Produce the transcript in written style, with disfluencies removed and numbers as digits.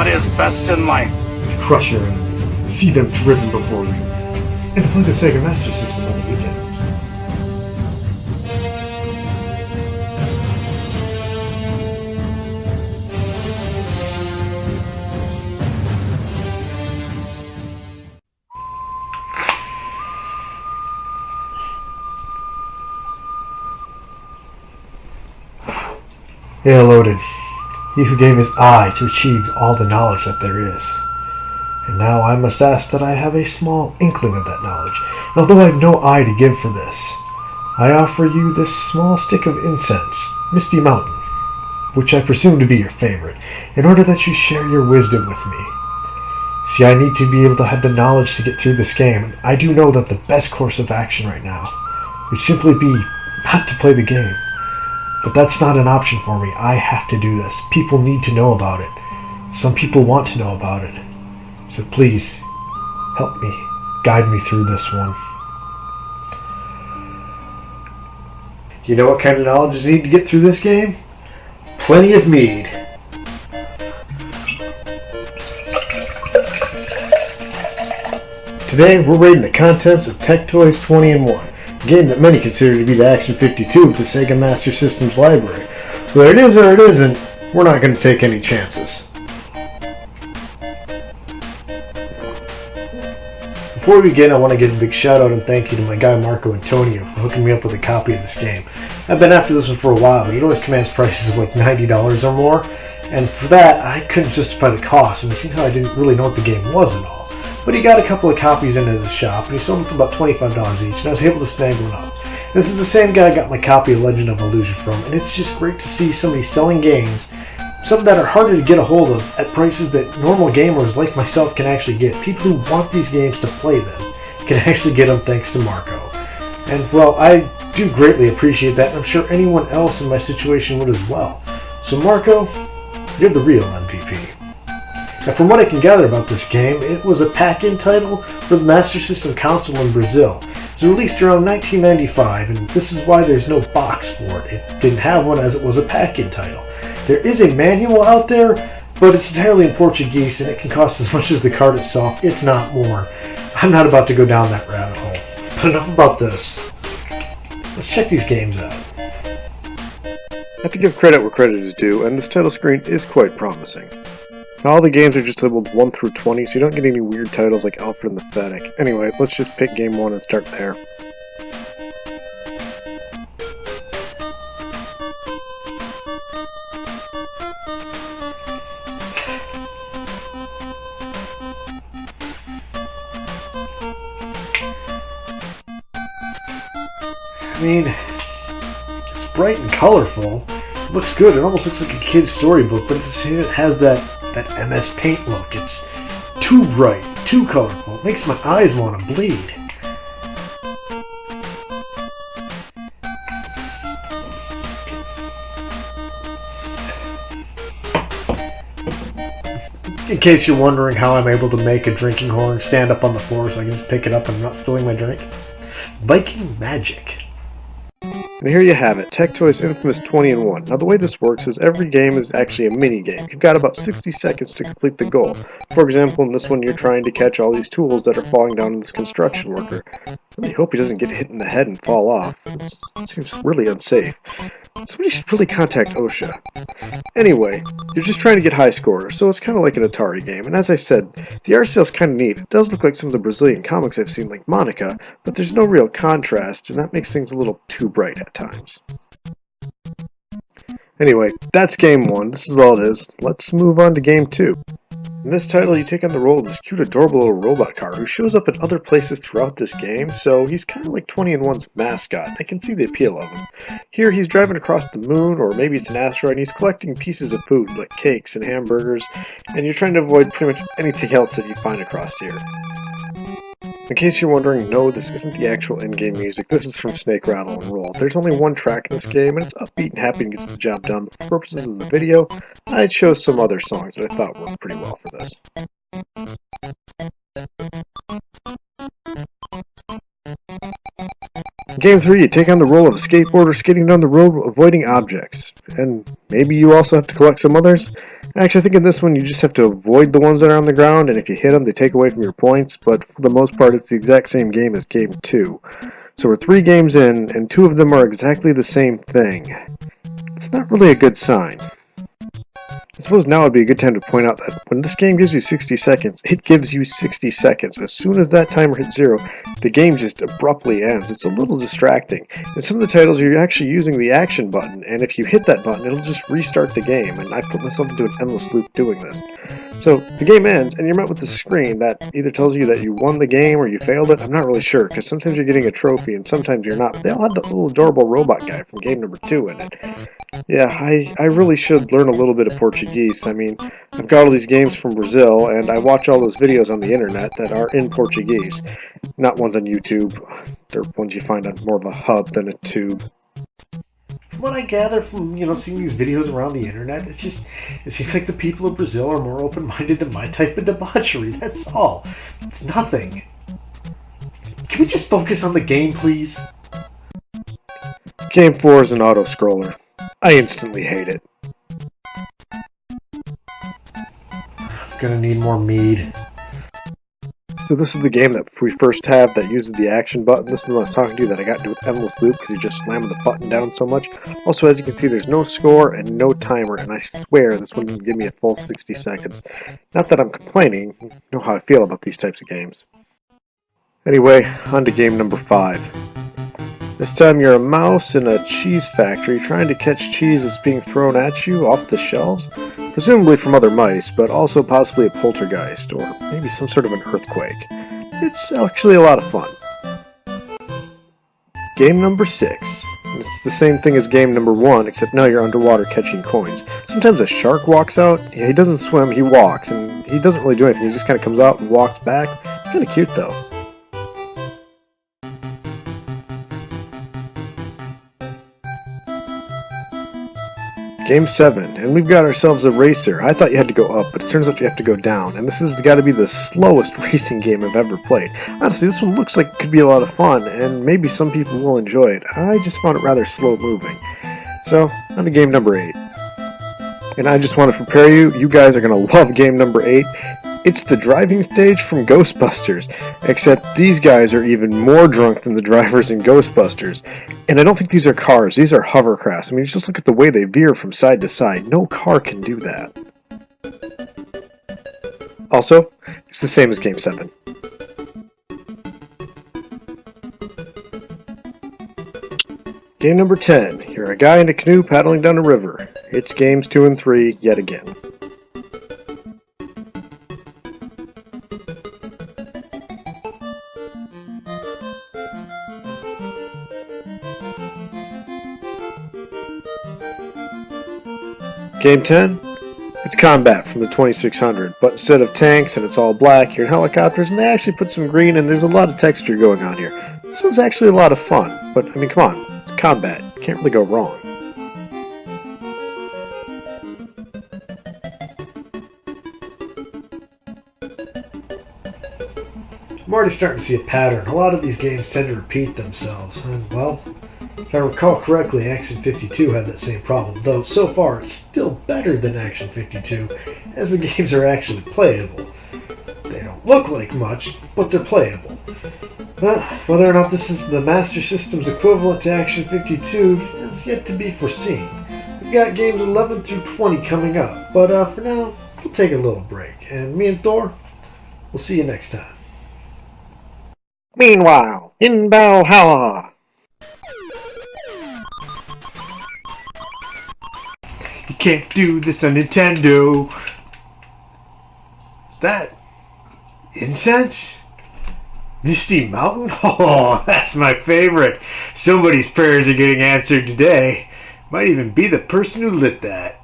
what is best in life. To crush your enemies, see them driven before you, and to play the Sega Master System on the weekend. Hail Odin, he who gave his eye to achieve all the knowledge that there is. And now I must ask that I have a small inkling of that knowledge, and although I have no eye to give for this, I offer you this small stick of incense, Misty Mountain, which I presume to be your favorite, in order that you share your wisdom with me. See, I need to be able to have the knowledge to get through this game, and I do know that the best course of action right now would simply be not to play the game. But that's not an option for me. I have to do this. People need to know about it. Some people want to know about it. So please, help me. Guide me through this one. You know what kind of knowledge is needed to get through this game? Plenty of mead. Today we're rating the contents of Tec Toy's 20-in-1. A game that many consider to be the Action 52 of the Sega Master System's library. Whether it is or it isn't, we're not going to take any chances. Before we begin, I want to give a big shout out and thank you to my guy Marco Antonio for hooking me up with a copy of this game. I've been after this one for a while, but it always commands prices of like $90 or more, and for that I couldn't justify the cost, and it seems like I didn't really know what the game was and all. But he got a couple of copies into his shop, and he sold them for about $25 each, and I was able to snag one up. And this is the same guy I got my copy of Legend of Illusion from, and it's just great to see somebody selling games, some that are harder to get a hold of, at prices that normal gamers like myself can actually get. People who want these games to play them can actually get them thanks to Marco. And, well, I do greatly appreciate that, and I'm sure anyone else in my situation would as well. So, Marco, you're the real MVP. Now, from what I can gather about this game, it was a pack-in title for the Master System console in Brazil. It was released around 1995, and this is why there's no box for it. It didn't have one as it was a pack-in title. There is a manual out there, but it's entirely in Portuguese, and it can cost as much as the card itself, if not more. I'm not about to go down that rabbit hole. But enough about this. Let's check these games out. I have to give credit where credit is due, and this title screen is quite promising. Now, all the games are just labeled 1 through 20, so you don't get any weird titles like Alfred and the Fennec. Anyway, let's just pick game 1 and start there. I mean, it's bright and colorful. It looks good. It almost looks like a kid's storybook, but at the same time it has that MS Paint look. It's too bright, too colorful. It makes my eyes want to bleed. In case you're wondering how I'm able to make a drinking horn stand up on the floor so I can just pick it up and not spilling my drink. Viking magic. And here you have it, Tec Toy's infamous 20-in-1. Now the way this works is every game is actually a mini-game. You've got about 60 seconds to complete the goal. For example, in this one you're trying to catch all these tools that are falling down in this construction worker. I really hope he doesn't get hit in the head and fall off. It seems really unsafe. Somebody should really contact OSHA. Anyway, you're just trying to get high scores, so it's kind of like an Atari game. And as I said, the art style's kind of neat. It does look like some of the Brazilian comics I've seen, like Monica, but there's no real contrast, and that makes things a little too bright at times. Anyway, that's game 1. This is all it is. Let's move on to game 2. In this title, you take on the role of this cute, adorable little robot car who shows up in other places throughout this game, so he's kind of like 20-in-1's mascot. I can see the appeal of him. Here, he's driving across the moon, or maybe it's an asteroid, and he's collecting pieces of food, like cakes and hamburgers, and you're trying to avoid pretty much anything else that you find across here. In case you're wondering, no, this isn't the actual in-game music. This is from Snake, Rattle, and Roll. There's only one track in this game, and it's upbeat and happy and gets the job done. But for purposes of the video, I chose some other songs that I thought worked pretty well for this. In Game 3, you take on the role of a skateboarder skating down the road avoiding objects. And maybe you also have to collect some others. Actually, I think in this one you just have to avoid the ones that are on the ground, and if you hit them, they take away from your points, but for the most part it's the exact same game as game 2. So we're 3 games in, and 2 of them are exactly the same thing. It's not really a good sign. I suppose now would be a good time to point out that when this game gives you 60 seconds, it gives you 60 seconds. As soon as that timer hits 0, the game just abruptly ends. It's a little distracting. In some of the titles, you're actually using the action button, and if you hit that button, it'll just restart the game, and I put myself into an endless loop doing this. So the game ends, and you're met with this screen that either tells you that you won the game or you failed it. I'm not really sure, because sometimes you're getting a trophy and sometimes you're not. But they all have that little adorable robot guy from game number 2 in it. Yeah, I really should learn a little bit of Portuguese. I mean, I've got all these games from Brazil, and I watch all those videos on the internet that are in Portuguese. Not ones on YouTube. They're ones you find on more of a hub than a tube. From what I gather from, seeing these videos around the internet, it seems like the people of Brazil are more open-minded to my type of debauchery. That's all. It's nothing. Can we just focus on the game, please? Game 4 is an auto-scroller. I instantly hate it. I'm gonna need more mead. So this is the game that we first have that uses the action button. This is the one I was talking to that I got into an endless loop because you just slamming the button down so much. Also, as you can see, there's no score and no timer, and I swear this one didn't give me a full 60 seconds. Not that I'm complaining. You know how I feel about these types of games. Anyway, on to game number 5. This time you're a mouse in a cheese factory trying to catch cheese that's being thrown at you off the shelves, presumably from other mice, but also possibly a poltergeist, or maybe some sort of an earthquake. It's actually a lot of fun. Game number 6. It's the same thing as game number 1, except now you're underwater catching coins. Sometimes a shark walks out. Yeah, he doesn't swim, he walks, and he doesn't really do anything. He just kind of comes out and walks back. It's kind of cute, though. Game 7, and we've got ourselves a racer. I thought you had to go up, but it turns out you have to go down, and this has got to be the slowest racing game I've ever played. Honestly, this one looks like it could be a lot of fun, and maybe some people will enjoy it. I just found it rather slow moving. So, on to game number 8. And I just want to prepare you, you guys are going to love game number 8. It's the driving stage from Ghostbusters, except these guys are even more drunk than the drivers in Ghostbusters. And I don't think these are cars, these are hovercrafts. I mean, just look at the way they veer from side to side. No car can do that. Also, it's the same as Game 7. Game number 10. You're a guy in a canoe paddling down a river. It's games 2 and 3 yet again. Game 10, it's combat from the 2600, but instead of tanks and it's all black, you're in helicopters, and they actually put some green, and there's a lot of texture going on here. This one's actually a lot of fun, but I mean, come on, it's combat. You can't really go wrong. I'm already starting to see a pattern. A lot of these games tend to repeat themselves, and well, if I recall correctly, Action 52 had that same problem, though so far it's still better than Action 52, as the games are actually playable. They don't look like much, but they're playable. But whether or not this is the Master System's equivalent to Action 52 is yet to be foreseen. We've got games 11 through 20 coming up, but for now, we'll take a little break, and me and Thor, we'll see you next time. Meanwhile, in Valhalla. You can't do this on Nintendo. Is that incense? Misty Mountain? Oh, that's my favorite. Somebody's prayers are getting answered today. Might even be the person who lit that.